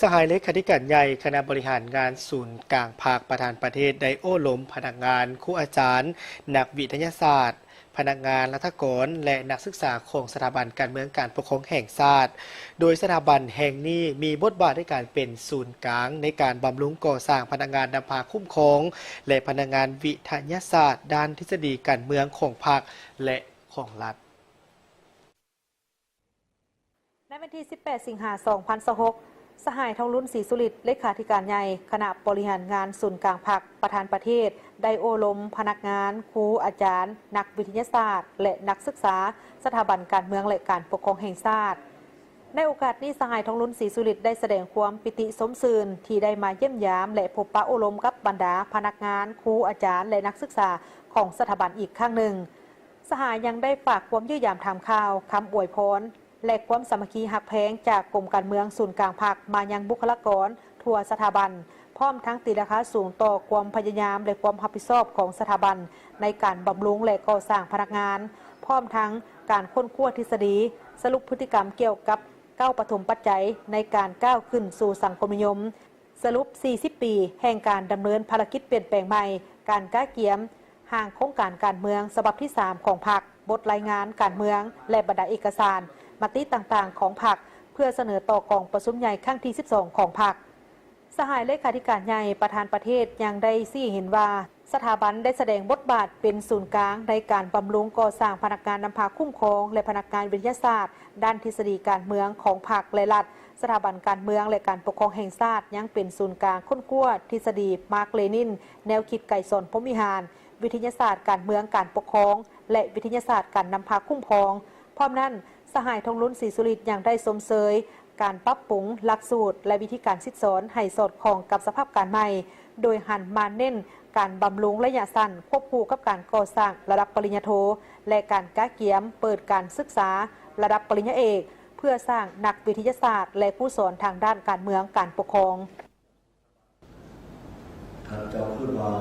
สหายเลขาธิการใหญ่คณะบริหารงานศูนย์กลางภาคประธานประเทศได้โอ้ล้มพนักงานครูอาจารย์นักวิทยาศาสตร์พนักงานรัฐกรและนักศึกษาของสถาบันการเมืองการปกครองแห่งชาติโดยสถาบันแห่งนี้มีบทบาทในการเป็นศูนย์กลางในการบำรุงก่อสร้างพนักงานนำพาคุ้มครองและพนักงานวิทยาศาสตร์ด้านทฤษฎีการเมืองของพรรคและของรัฐในวันที่ 18 สิงหาคม 2026 สหายทองรุ่นศรีสุริตเลขาธิการใหญ่คณะบริหารงานศูนย์กลางพรรคประธานประเทศได้โอ้ล้มพนักงานครูอาจารย์นักวิทยาศาสตร์และนักศึกษาสถาบันการเมืองและการปกครองแห่งชาติในโอกาสนี้สหายทองรุ่นศรีสุริตได้แสดงความปิติสมชื่นที่ได้มาเยี่ยมยามและพบปะโอ้ล้มกับบรรดาพนักงานครูอาจารย์และนักศึกษาของสถาบันอีกครั้งหนึ่งสหายยังได้ฝากความเยี่ยมทำข่าวคำอวยพรและความสามัคคีหักแพงจากกรมการเมืองศูนย์กลางพรรคมายังบุคลากรทั่วสถาบันพร้อมทั้งตีราคาสูงต่อความพยายามและความรับผิดชอบของสถาบันในการบำรุงและก่อสร้างพนักงานพร้อมทั้งการค้นคว้าทฤษฎีสรุปพฤติกรรมเกี่ยวกับ9ปฐมปัจจัยในการก้าวขึ้นสู่สังคมนิยมสรุป 40 ปีแห่งการดำเนินภารกิจเปลี่ยนแปลงใหม่การก้าวเกียมห่างโครงการการเมืองฉบับที่ 3 ของพรรคบทรายงานการเมืองและบรรดาเอกสารมติต่างๆของพรรคเพื่อเสนอต่อกองประชุมใหญ่ครั้งที่ 12 ของพรรคสหายเลขาธิการใหญ่ประธานประเทศยังได้ชี้เห็นว่าสถาบันได้แสดงบทบาทเป็นศูนย์กลางในการบำรุงก่อสร้างพนักงานนำพาคุ้มครองและพนักงานวิทยาศาสตร์ด้านทฤษฎีการเมืองของพรรคและรัฐสถาบันการเมืองและการปกครองแห่งชาติยังเป็นศูนย์กลางค้นคว้าทฤษฎีมาร์กเลนินแนวคิดไก่สนพรหมวิหารวิทยาศาสตร์การเมืองการปกครองและวิทยาศาสตร์การนำพาคุ้มครองพร้อมนั้นสหายทองรุ่นศรีสุริตยังได้สมเสยการปรับปรุงหลักสูตรและวิธีการศึกษาให้สอดคล้องกับสภาพการใหม่โดยหันมาเน้นการบำรุงระยะสั้นควบคู่กับการก่อสร้างระดับปริญญาโทและการก้าเกียมเปิดการศึกษาระดับปริญญาเอกเพื่อสร้างนักวิทยาศาสตร์และผู้สอนทางด้านการเมืองการปกครองข้าพเจ้าคิดว่า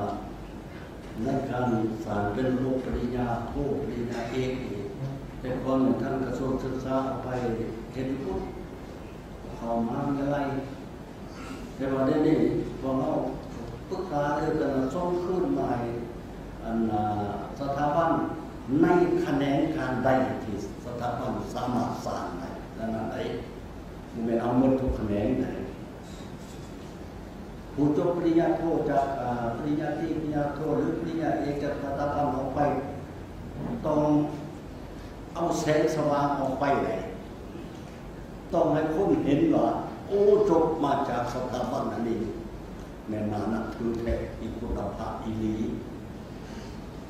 ในการสร้างเป็นโลกปริญญาโทปริญญาเอกเป็นคนท่านกระทรวงศึกษาไปเห็นพุทธเข้ามาอะไรแต่ว่าได้นี่พอเราปรึกษาเรื่องการส่งขึ้นมาสถาบันในคะแนนการได้ที่สถาบันสามารถสร้างได้ดังนั้นไอ้มันเป็นเอาหมดทุกคะแนนเลยผู้จบปริญญาโทจากปริญญาตรีปริญญาโทหรือปริญญาเอกจากสถาบันออกไปต้องเอาแสงสว่างออกไปเลยต้องให้คนเห็นว่าโอ้จบมาจากสถาบันอันนี้แม่นานักถือแท้อีกคุณภาพอีหลี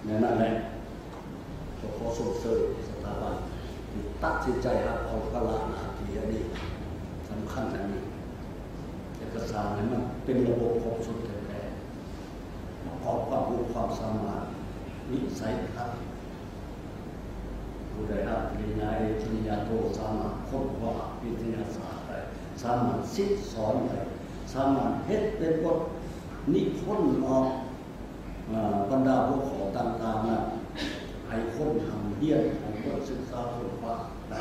นั่นแหละขอส่งเสริมสถาบันตัดสินใจเอาพละนาทีอันนี้สำคัญอันนี้เอกสารให้มันเป็นระบบของสุดแท้ๆเอาความรู้ความสามารถวิสัยทัศน์ผู้ใดรับปริญญาเอกปริญญาโทสามารถค้นคว้าวิทยาศาสตร์ได้สามารถศึกษาได้สามารถเฮ็ดเป็นบทนิพนธ์ออกบรรดาพวกของต่างๆนะให้คนทำเรียนของคนศึกษาค้นคว้าได้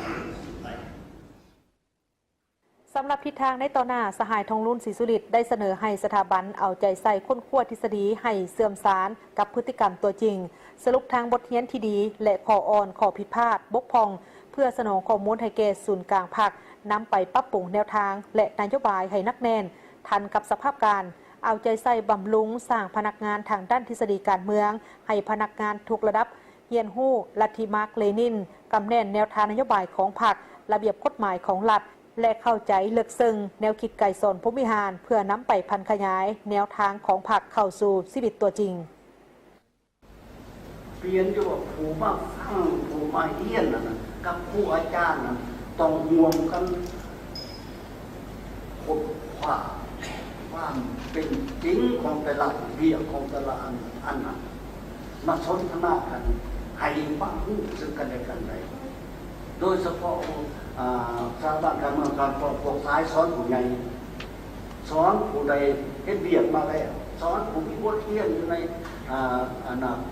สำหรับทิศทางในต่อหน้าสหายทองรุ่นศรีสุริตได้เสนอให้สถาบันเอาใจใส่ค้นคว้าทฤษฎีให้เสื่อมสารกับพฤติกรรมตัวจริงสรุปทางบทเรียนที่ดีและข้ออ่อนข้อผิดพลาดบกพร่องเพื่อสนองข้อมูลให้แก่ศูนย์กลางพรรคนำไปปรับปรุงแนวทางและนโยบายให้นักแน่นทันกับสภาพการเอาใจใส่บำรุงสร้างพนักงานทางด้านทฤษฎีการเมืองให้พนักงานทุกระดับเรียนรู้ลัทธิมาร์กเลนินกำแน่นแนวทางนโยบายของพรรคระเบียบกฎหมายของรัฐและเข้าใจลึกซึ้งแนวคิดไก่สนพรหมวิหารเพื่อนำไปพันขยายแนวทางของพรรคเข้าสู่ชีวิตตัวจริงเปลี่ยนอยู่ว่าผู้มาฟังผู้มาเรียนนะกับผู้อาจารย์นะต้องรวมกันค้นคว้าความเป็นจริงของแต่ละเรื่องของแต่ละอันนั้นมาสนทนากันให้ฟังรู้ซึ่งกันและกันได้โดยเฉพาะสถาบันการเมืองการปกครองซ้ายสอนผู้ใหญ่สอนผู้ใดเฮ็ดเบียดมาแล้วสอนผู้มีบทเรียนอยู่ใน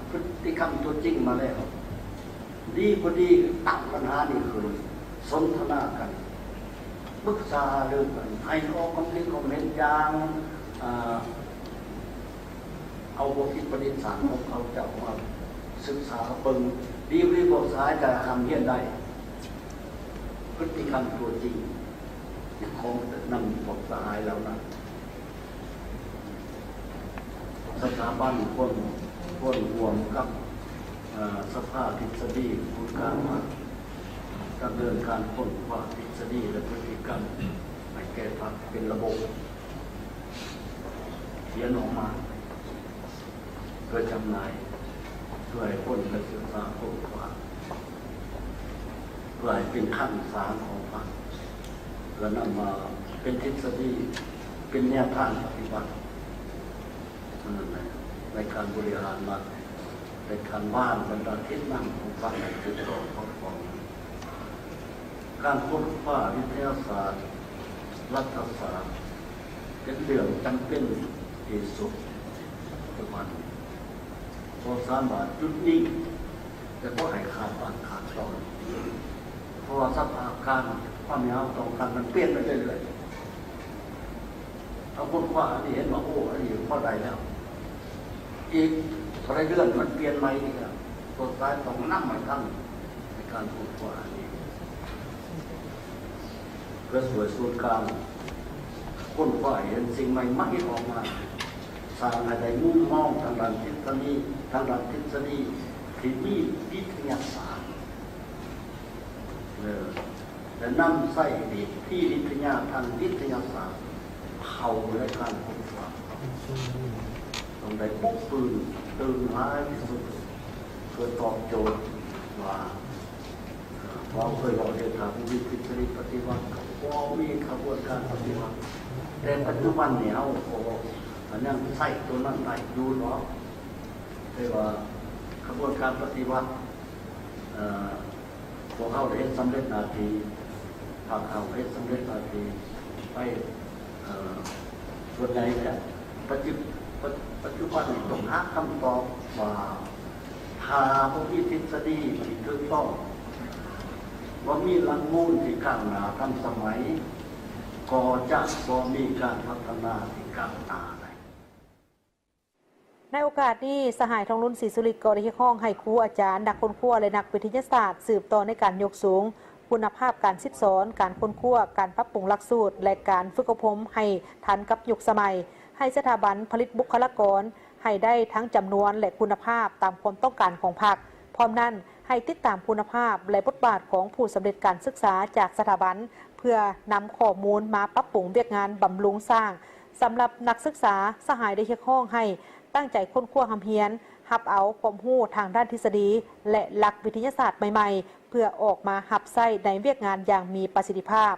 พฤติกรรมตัวจริงมาแล้วดีพอดีตัดปัญหานี่คือสนทนากันปรึกษาเรื่องกันให้ออกความคิดข อย่างเอาบทคิดประดิษฐ์สารของเขาจะมาศึกษาเบิ่งดีรีบทสายจะทำเฮียนได้พฤติกรรมตัวจริงของนำบทสายแล้วนะสถาบันคนรวมกับสภาทฤษฎีคุณการมาดำเนินการค้นคว้าทฤษฎีและพฤติกรรมให้แก้พรรคเป็นระบบเขียนออกมาเพื่อจำหน่ายเพื่อให้คนไปศึกษาค้นคว้าเพื่อให้เป็นขั้นสารของพรรคแล้วนำมาเป็นทฤษฎีเป็นแนวทางปฏิบัติในการบริหารรัฐในการว่านบรรดาทิศนั่งของพรรคในจุดต่อของการค้นคว้าวิทยาศาสตร์รัฐศาสตร์เป็นเรื่องจำเป็นที่สุดทุกวันพอสามารถจุดนิ่งแต่ก็ให้ขาดบางขาดตอนเพราะว่าสภาพการความยาวตรงกันมันเปลี่ยนไปเรื่อยๆเอาค้นคว้าอันนี้เห็นว่าโอ้อันนี้พอได้แล้วอีกพอได้เรื่องมันเปลี่ยนใหม่อีกแล้วตัวท้ายต้องนั่งใหม่ทั้งในการค้นคว้าอันนี้เพื่อสวยสูตรกลางค้นคว้าเห็นสิ่งใหม่ไม่ออกมาสร้างให้ได้มุมมองทางด้านทฤษฎีที่มีวิทยาศาสตร์และนำใส่ดีที่วิทยาทางวิทยาศาสตร์เข้าในการค้นคว้าต้องได้ปุ๊บปืนตื่นหายที่สุดเพื่อตอบโจทย์ว่าเราเคยบอกเรื่องทางวิทยาปฏิวัติก็มีขบวนการปฏิวัติแต่ปัจจุบันเนี่ยเอาอันนั้นใส่ตัวนั้นได้ดูเนาะเรียกว่าขบวนการปฏิวัติพวกเขาได้สำเร็จนาทีภาคเขาได้สำเร็จนาทีไปส่วนใหญ่เนี่ยปัจจุบันนี่ต้องหาคำตอบว่าหาพวกที่ทฤษฎีที่ถูกต้องว่ามีหลักมูลที่ก้าวหน้าทันสมัยก็จะมีการพัฒนาที่ก้าวหน้าในโอกาสนี้สหายทองรุ่นศรีสุริตก็ได้ให้ข้องให้ครูอาจารย์นักค้นคว้าและนักวิทยาศาสตร์สืบต่อในการยกสูงคุณภาพการศึกษาการค้นคว้าการปรับปรุงหลักสูตรและการฝึกอบรมให้ทันกับยุคสมัยให้สถาบันผลิตบุคลากรให้ได้ทั้งจำนวนและคุณภาพตามความต้องการของพรรคพร้อมนั้นให้ติดตามคุณภาพและบทบาทของผู้สำเร็จการศึกษาจากสถาบันเพื่อนำข้อมูลมาปรับปรุงเวียกงานบำรุงสร้างสำหรับนักศึกษาสหายได้เชี่ยวข้องให้ตั้งใจค้นคว้าหำเฮียนหับเอาความรู้ทางด้านทฤษฎีและหลักวิทยาศาสตร์ใหม่ๆเพื่อออกมาหับไส้ในเวียกงานอย่างมีประสิทธิภาพ